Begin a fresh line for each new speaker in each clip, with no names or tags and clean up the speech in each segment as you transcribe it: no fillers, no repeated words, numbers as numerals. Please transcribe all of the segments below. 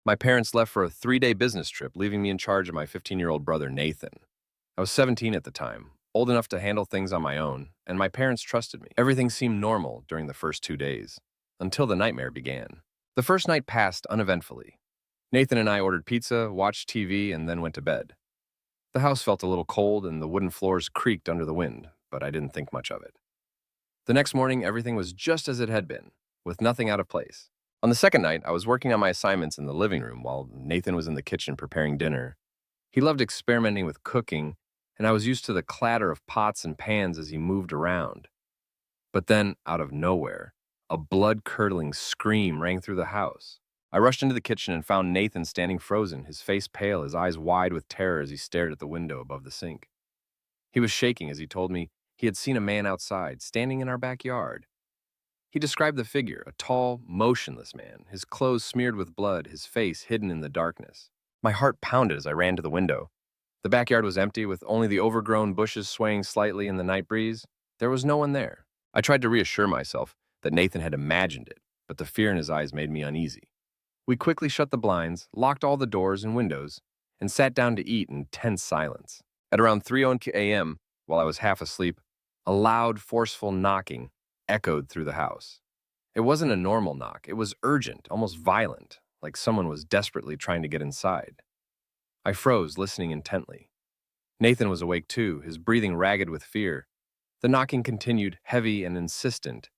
My parents left for a 3-day business trip, leaving me in charge of my 15-year-old brother, Nathan. I was 17 at the time, old enough to handle things on my own, and my parents trusted me. Everything seemed normal during the first 2 days, until the nightmare began. The first night passed uneventfully. Nathan and I ordered pizza, watched TV, and then went to bed. The house felt a little cold, and the wooden floors creaked under the wind, but I didn't think much of it. The next morning, everything was just as it had been, with nothing out of place. On the second night, I was working on my assignments in the living room while Nathan was in the kitchen preparing dinner. He loved experimenting with cooking, and I was used to the clatter of pots and pans as he moved around. But then, out of nowhere, a blood-curdling scream rang through the house. I rushed into the kitchen and found Nathan standing frozen, his face pale, his eyes wide with terror as he stared at the window above the sink. He was shaking as he told me he had seen a man outside, standing in our backyard. He described the figure, a tall, motionless man, his clothes smeared with blood, his face hidden in the darkness. My heart pounded as I ran to the window. The backyard was empty, with only the overgrown bushes swaying slightly in the night breeze. There was no one there. I tried to reassure myself that Nathan had imagined it, but the fear in his eyes made me uneasy. We quickly shut the blinds, locked all the doors and windows, and sat down to eat in tense silence. At around 3:00 a.m., while I was half asleep, a loud, forceful knocking echoed through the house. It wasn't a normal knock. It was urgent, almost violent, like someone was desperately trying to get inside. I froze, listening intently. Nathan was awake too, his breathing ragged with fear. The knocking continued, heavy and insistent,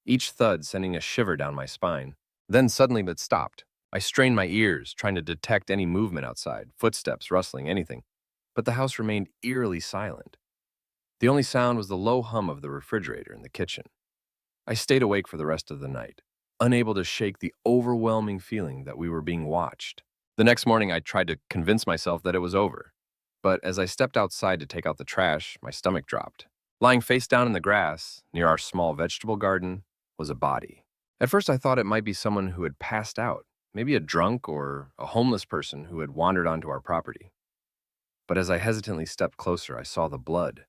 each thud sending a shiver down my spine. Then suddenly it stopped. I strained my ears, trying to detect any movement outside, footsteps, rustling, anything. But the house remained eerily silent. The only sound was the low hum of the refrigerator in the kitchen. I stayed awake for the rest of the night, unable to shake the overwhelming feeling that we were being watched. The next morning, I tried to convince myself that it was over. But as I stepped outside to take out the trash, my stomach dropped. Lying face down in the grass, near our small vegetable garden, was a body. At first, I thought it might be someone who had passed out, maybe a drunk or a homeless person who had wandered onto our property. But as I hesitantly stepped closer, I saw the blood.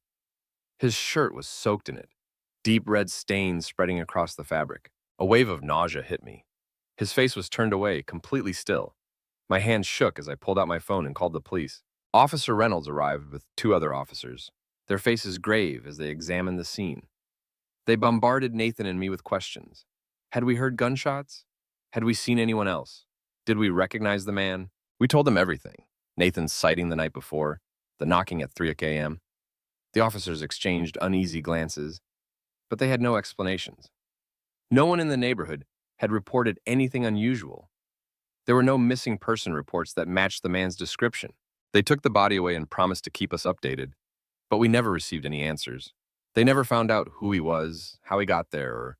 His shirt was soaked in it, deep red stains spreading across the fabric. A wave of nausea hit me. His face was turned away, completely still. My hands shook as I pulled out my phone and called the police. Officer Reynolds arrived with 2 other officers, their faces grave as they examined the scene. They bombarded Nathan and me with questions. Had we heard gunshots? Had we seen anyone else? Did we recognize the man? We told them everything. Nathan's sighting the night before, the knocking at 3 a.m. The officers exchanged uneasy glances, but they had no explanations. No one in the neighborhood had reported anything unusual. There were no missing person reports that matched the man's description. They took the body away and promised to keep us updated, but we never received any answers. They never found out who he was, how he got there, or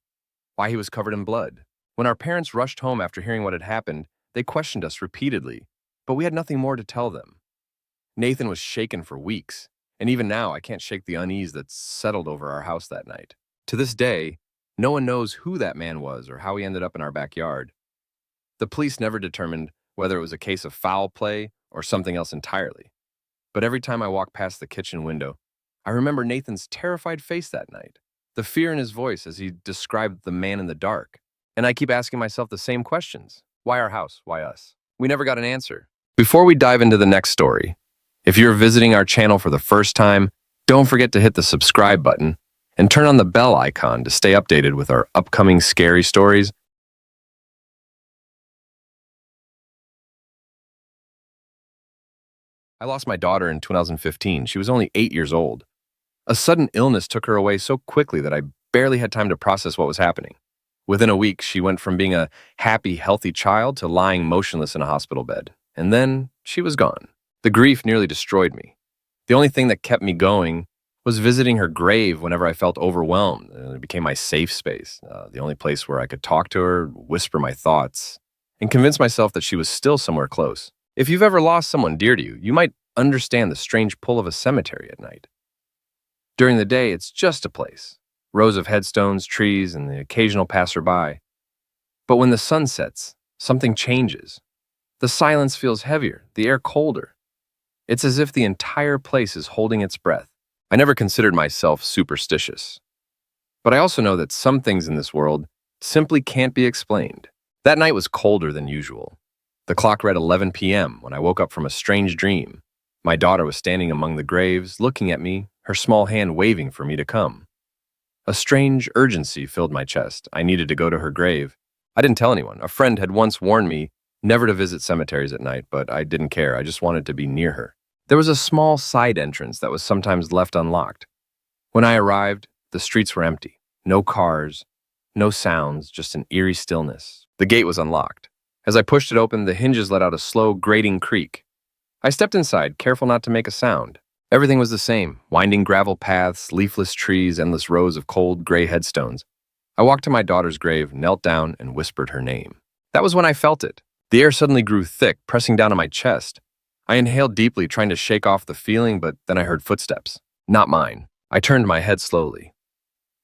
why he was covered in blood. When our parents rushed home after hearing what had happened, they questioned us repeatedly, but we had nothing more to tell them. Nathan was shaken for weeks, and even now I can't shake the unease that settled over our house that night. To this day, no one knows who that man was or how he ended up in our backyard. The police never determined whether it was a case of foul play or something else entirely. But every time I walk past the kitchen window, I remember Nathan's terrified face that night, the fear in his voice as he described the man in the dark. And I keep asking myself the same questions. Why our house? Why us? We never got an answer. Before we dive into the next story, if you're visiting our channel for the first time, don't forget to hit the subscribe button and turn on the bell icon to stay updated with our upcoming scary stories. I lost my daughter in 2015. She was only 8 years old. A sudden illness took her away so quickly that I barely had time to process what was happening. Within a week, she went from being a happy, healthy child to lying motionless in a hospital bed. And then she was gone. The grief nearly destroyed me. The only thing that kept me going was visiting her grave whenever I felt overwhelmed. It became my safe space, the only place where I could talk to her, whisper my thoughts, and convince myself that she was still somewhere close. If you've ever lost someone dear to you, you might understand the strange pull of a cemetery at night. During the day, it's just a place. Rows of headstones, trees, and the occasional passerby. But when the sun sets, something changes. The silence feels heavier, the air colder. It's as if the entire place is holding its breath. I never considered myself superstitious. But I also know that some things in this world simply can't be explained. That night was colder than usual. The clock read 11 p.m. when I woke up from a strange dream. My daughter was standing among the graves, looking at me, her small hand waving for me to come. A strange urgency filled my chest. I needed to go to her grave. I didn't tell anyone. A friend had once warned me never to visit cemeteries at night, but I didn't care. I just wanted to be near her. There was a small side entrance that was sometimes left unlocked. When I arrived, the streets were empty. No cars, no sounds, just an eerie stillness. The gate was unlocked. As I pushed it open, the hinges let out a slow, grating creak. I stepped inside, careful not to make a sound. Everything was the same: winding gravel paths, leafless trees, endless rows of cold, gray headstones. I walked to my daughter's grave, knelt down, and whispered her name. That was when I felt it. The air suddenly grew thick, pressing down on my chest. I inhaled deeply, trying to shake off the feeling, but then I heard footsteps. Not mine. I turned my head slowly.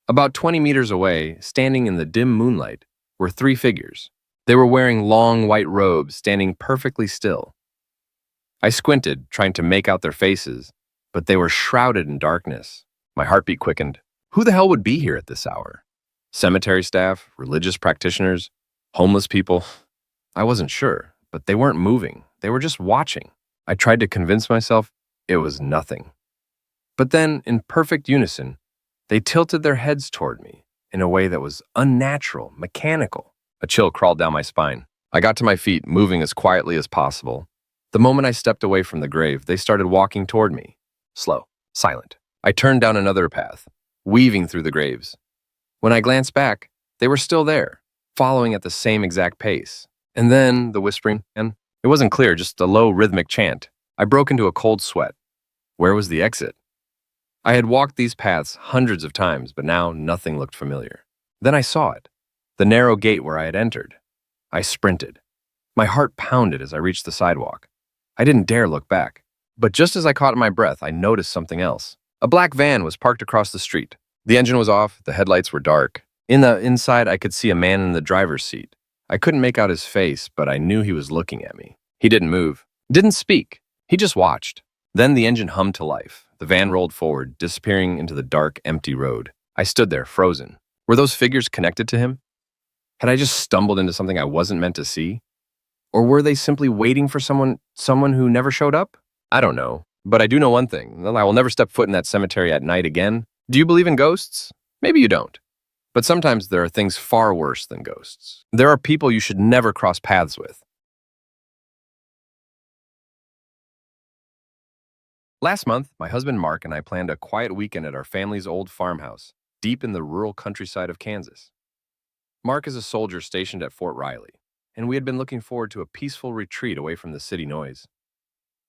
About 20 meters away, standing in the dim moonlight, were three figures. They were wearing long white robes, standing perfectly still. I squinted, trying to make out their faces, but they were shrouded in darkness. My heartbeat quickened. Who the hell would be here at this hour? Cemetery staff, religious practitioners, homeless people? I wasn't sure, but they weren't moving. They were just watching. I tried to convince myself it was nothing. But then, in perfect unison, they tilted their heads toward me in a way that was unnatural, mechanical. A chill crawled down my spine. I got to my feet, moving as quietly as possible. The moment I stepped away from the grave, they started walking toward me. Slow, silent. I turned down another path, weaving through the graves. When I glanced back, they were still there, following at the same exact pace. And then the whispering, and it wasn't clear, just a low rhythmic chant. I broke into a cold sweat. Where was the exit? I had walked these paths hundreds of times, but now nothing looked familiar. Then I saw it, the narrow gate where I had entered. I sprinted. My heart pounded as I reached the sidewalk. I didn't dare look back. But just as I caught my breath, I noticed something else. A black van was parked across the street. The engine was off, the headlights were dark. In the inside, I could see a man in the driver's seat. I couldn't make out his face, but I knew he was looking at me. He didn't move, didn't speak. He just watched. Then the engine hummed to life. The van rolled forward, disappearing into the dark, empty road. I stood there, frozen. Were those figures connected to him? Had I just stumbled into something I wasn't meant to see? Or were they simply waiting for someone who never showed up? I don't know. But I do know one thing. I will never step foot in that cemetery at night again. Do you believe in ghosts? Maybe you don't. But sometimes there are things far worse than ghosts. There are people you should never cross paths with. Last month, my husband Mark and I planned a quiet weekend at our family's old farmhouse, deep in the rural countryside of Kansas. Mark is a soldier stationed at Fort Riley, and we had been looking forward to a peaceful retreat away from the city noise.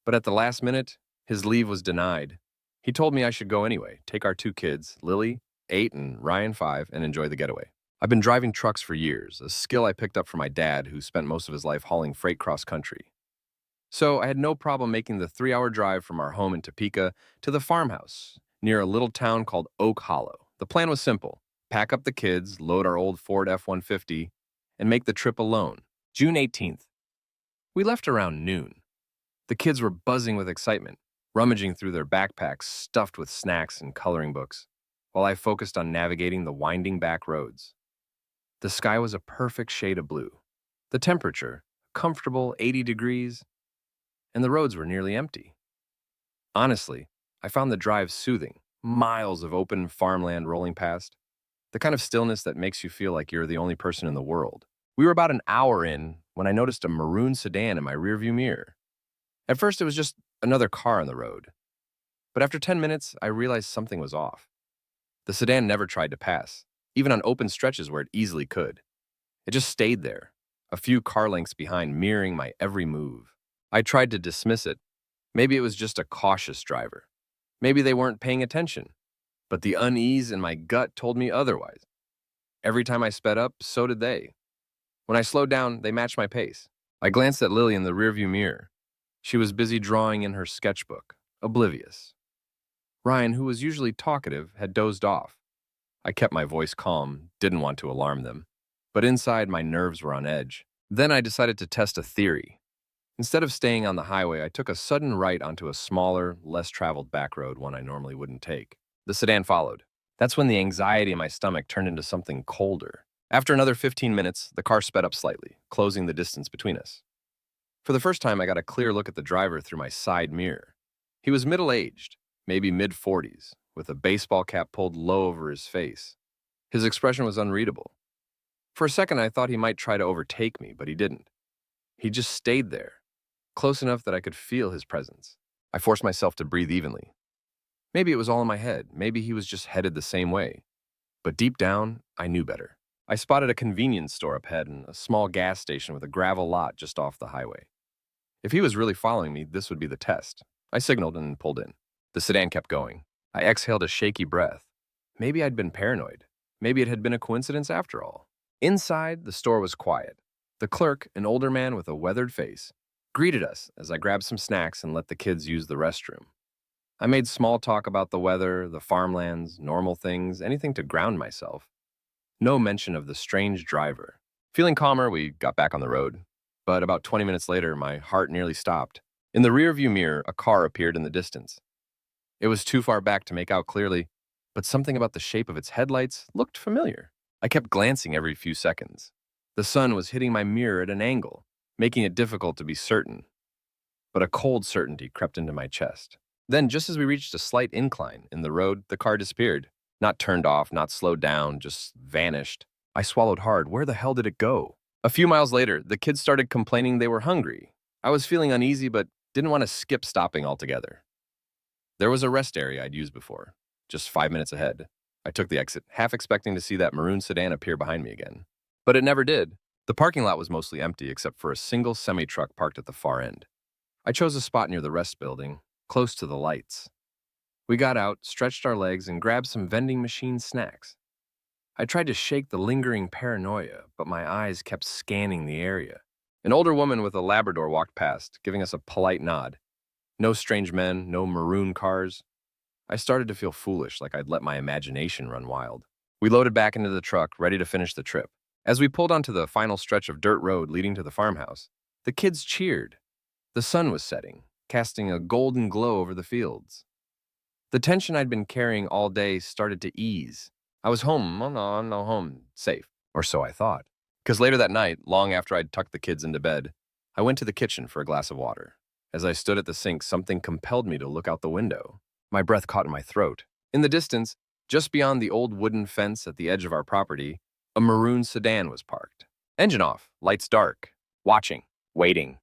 But at the last minute, his leave was denied. He told me I should go anyway, take our two kids, Lily, 8, and Ryan, 5, and enjoy the getaway. I've been driving trucks for years, a skill I picked up from my dad, who spent most of his life hauling freight cross-country. So I had no problem making the 3-hour drive from our home in Topeka to the farmhouse, near a little town called Oak Hollow. The plan was simple: pack up the kids, load our old Ford F-150, and make the trip alone. June 18th. We left around noon. The kids were buzzing with excitement, rummaging through their backpacks stuffed with snacks and coloring books, while I focused on navigating the winding back roads. The sky was a perfect shade of blue. The temperature, a comfortable 80 degrees, and the roads were nearly empty. Honestly, I found the drive soothing, miles of open farmland rolling past, the kind of stillness that makes you feel like you're the only person in the world. We were about an hour in when I noticed a maroon sedan in my rearview mirror. At first, it was just another car on the road. But after 10 minutes, I realized something was off. The sedan never tried to pass, even on open stretches where it easily could. It just stayed there, a few car lengths behind, mirroring my every move. I tried to dismiss it. Maybe it was just a cautious driver. Maybe they weren't paying attention. But the unease in my gut told me otherwise. Every time I sped up, so did they. When I slowed down, they matched my pace. I glanced at Lily in the rearview mirror. She was busy drawing in her sketchbook, oblivious. Ryan, who was usually talkative, had dozed off. I kept my voice calm, didn't want to alarm them. But inside, my nerves were on edge. Then I decided to test a theory. Instead of staying on the highway, I took a sudden right onto a smaller, less traveled back road, one I normally wouldn't take. The sedan followed. That's when the anxiety in my stomach turned into something colder. After another 15 minutes, the car sped up slightly, closing the distance between us. For the first time, I got a clear look at the driver through my side mirror. He was middle-aged, maybe mid-40s, with a baseball cap pulled low over his face. His expression was unreadable. For a second, I thought he might try to overtake me, but he didn't. He just stayed there, close enough that I could feel his presence. I forced myself to breathe evenly. Maybe it was all in my head. Maybe he was just headed the same way. But deep down, I knew better. I spotted a convenience store up ahead and a small gas station with a gravel lot just off the highway. If he was really following me, this would be the test. I signaled and pulled in. The sedan kept going. I exhaled a shaky breath. Maybe I'd been paranoid. Maybe it had been a coincidence after all. Inside, the store was quiet. The clerk, an older man with a weathered face, greeted us as I grabbed some snacks and let the kids use the restroom. I made small talk about the weather, the farmlands, normal things, anything to ground myself. No mention of the strange driver. Feeling calmer, we got back on the road. But about 20 minutes later, my heart nearly stopped. In the rearview mirror, a car appeared in the distance. It was too far back to make out clearly, but something about the shape of its headlights looked familiar. I kept glancing every few seconds. The sun was hitting my mirror at an angle, making it difficult to be certain. But a cold certainty crept into my chest. Then, just as we reached a slight incline in the road, the car disappeared. Not turned off, not slowed down, just vanished. I swallowed hard. Where the hell did it go? A few miles later, the kids started complaining they were hungry. I was feeling uneasy, but didn't want to skip stopping altogether. There was a rest area I'd used before, just 5 minutes ahead. I took the exit, half expecting to see that maroon sedan appear behind me again. But it never did. The parking lot was mostly empty except for a single semi-truck parked at the far end. I chose a spot near the rest building, close to the lights. We got out, stretched our legs, and grabbed some vending machine snacks. I tried to shake the lingering paranoia, but my eyes kept scanning the area. An older woman with a Labrador walked past, giving us a polite nod. No strange men, no maroon cars. I started to feel foolish, like I'd let my imagination run wild. We loaded back into the truck, ready to finish the trip. As we pulled onto the final stretch of dirt road leading to the farmhouse, the kids cheered. The sun was setting, casting a golden glow over the fields. The tension I'd been carrying all day started to ease. I was home, home, safe, or so I thought. Because later that night, long after I'd tucked the kids into bed, I went to the kitchen for a glass of water. As I stood at the sink, something compelled me to look out the window. My breath caught in my throat. In the distance, just beyond the old wooden fence at the edge of our property, a maroon sedan was parked. Engine off, lights dark, watching, waiting.